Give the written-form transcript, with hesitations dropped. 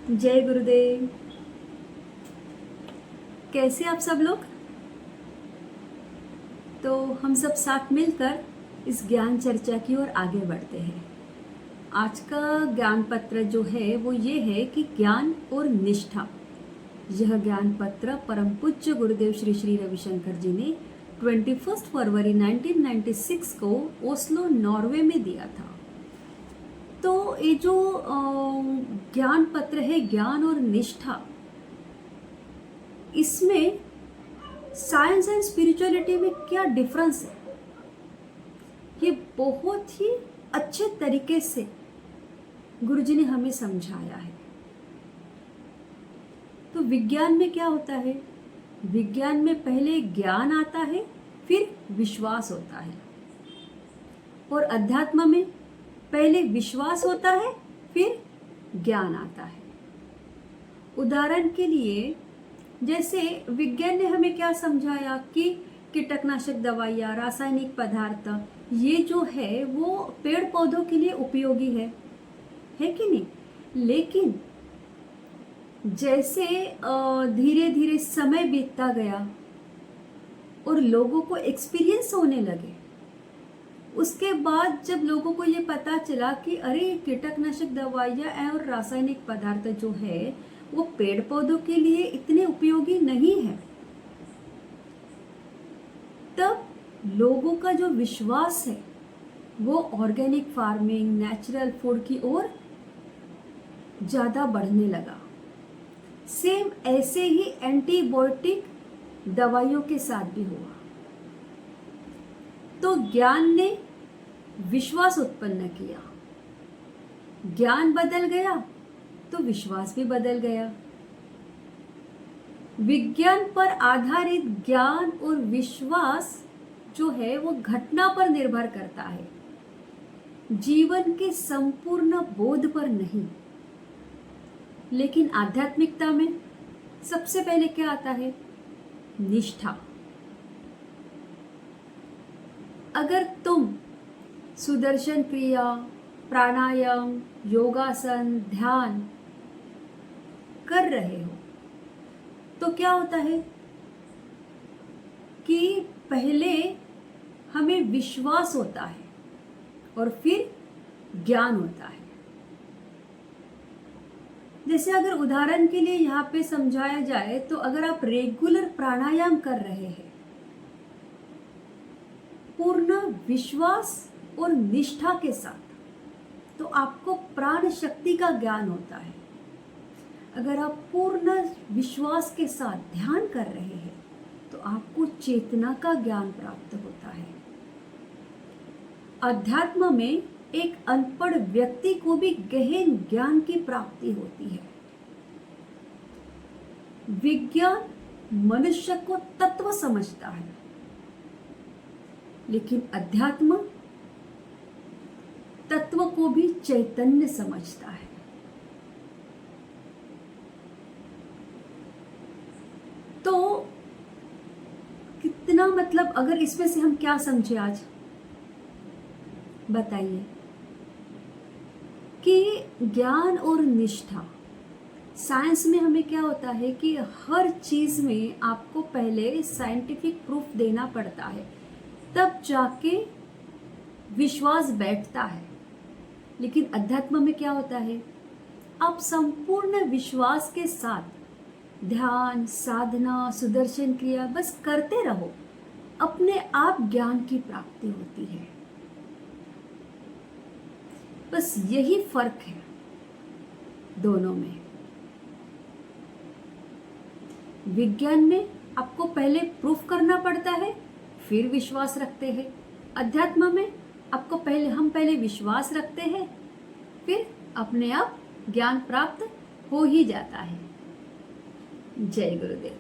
जय गुरुदेव। कैसे आप सब लोग? तो हम सब साथ मिलकर इस ज्ञान चर्चा की ओर आगे बढ़ते हैं। आज का ज्ञान पत्र जो है वो ये है कि ज्ञान और निष्ठा। यह ज्ञान पत्र परम पूज्य गुरुदेव श्री श्री रविशंकर जी ने 21 फरवरी 1996 को ओस्लो नॉर्वे में दिया था। तो ये जो ज्ञान पत्र है, ज्ञान और निष्ठा, इसमें साइंस एंड स्पिरिचुअलिटी में क्या डिफरेंस है, ये बहुत ही अच्छे तरीके से गुरुजी ने हमें समझाया है। तो विज्ञान में क्या होता है? विज्ञान में पहले ज्ञान आता है, फिर विश्वास होता है। और अध्यात्म में पहले विश्वास होता है, फिर ज्ञान आता है। उदाहरण के लिए, जैसे विज्ञान ने हमें क्या समझाया कि कीटनाशक दवाइयाँ, रासायनिक पदार्थ, ये जो है वो पेड़ पौधों के लिए उपयोगी है कि नहीं? लेकिन जैसे धीरे धीरे समय बीतता गया और लोगों को एक्सपीरियंस होने लगे, उसके बाद जब लोगों को ये पता चला कि अरे कीटनाशक दवाइयाँ और रासायनिक पदार्थ जो है वो पेड़ पौधों के लिए इतने उपयोगी नहीं है, तब लोगों का जो विश्वास है वो ऑर्गेनिक फार्मिंग, नेचुरल फूड की ओर ज़्यादा बढ़ने लगा। सेम ऐसे ही एंटीबायोटिक दवाइयों के साथ भी हुआ। तो ज्ञान ने विश्वास उत्पन्न किया, ज्ञान बदल गया तो विश्वास भी बदल गया। विज्ञान पर आधारित ज्ञान और विश्वास जो है वो घटना पर निर्भर करता है, जीवन के संपूर्ण बोध पर नहीं। लेकिन आध्यात्मिकता में सबसे पहले क्या आता है? निष्ठा। अगर तुम सुदर्शन क्रिया, प्राणायाम, योगासन, ध्यान कर रहे हो तो क्या होता है कि पहले हमें विश्वास होता है और फिर ज्ञान होता है। जैसे अगर उदाहरण के लिए यहाँ पे समझाया जाए तो अगर आप रेगुलर प्राणायाम कर रहे हैं पूर्ण विश्वास और निष्ठा के साथ, तो आपको प्राण शक्ति का ज्ञान होता है। अगर आप पूर्ण विश्वास के साथ ध्यान कर रहे हैं तो आपको चेतना का ज्ञान प्राप्त होता है। अध्यात्म में एक अनपढ़ व्यक्ति को भी गहन ज्ञान की प्राप्ति होती है। विज्ञान मनुष्य को तत्व समझता है, लेकिन अध्यात्म तत्व को भी चैतन्य समझता है। तो कितना मतलब, अगर इसमें से हम क्या समझे आज बताइए कि ज्ञान और निष्ठा। साइंस में हमें क्या होता है कि हर चीज में आपको पहले साइंटिफिक प्रूफ देना पड़ता है, तब जाके विश्वास बैठता है। लेकिन अध्यात्म में क्या होता है? आप संपूर्ण विश्वास के साथ ध्यान, साधना, सुदर्शन क्रिया बस करते रहो, अपने आप ज्ञान की प्राप्ति होती है। बस यही फर्क है दोनों में। विज्ञान में आपको पहले प्रूफ करना पड़ता है, फिर विश्वास रखते हैं। अध्यात्म में आपको हम पहले विश्वास रखते हैं, फिर अपने आप ज्ञान प्राप्त हो ही जाता है। जय गुरुदेव।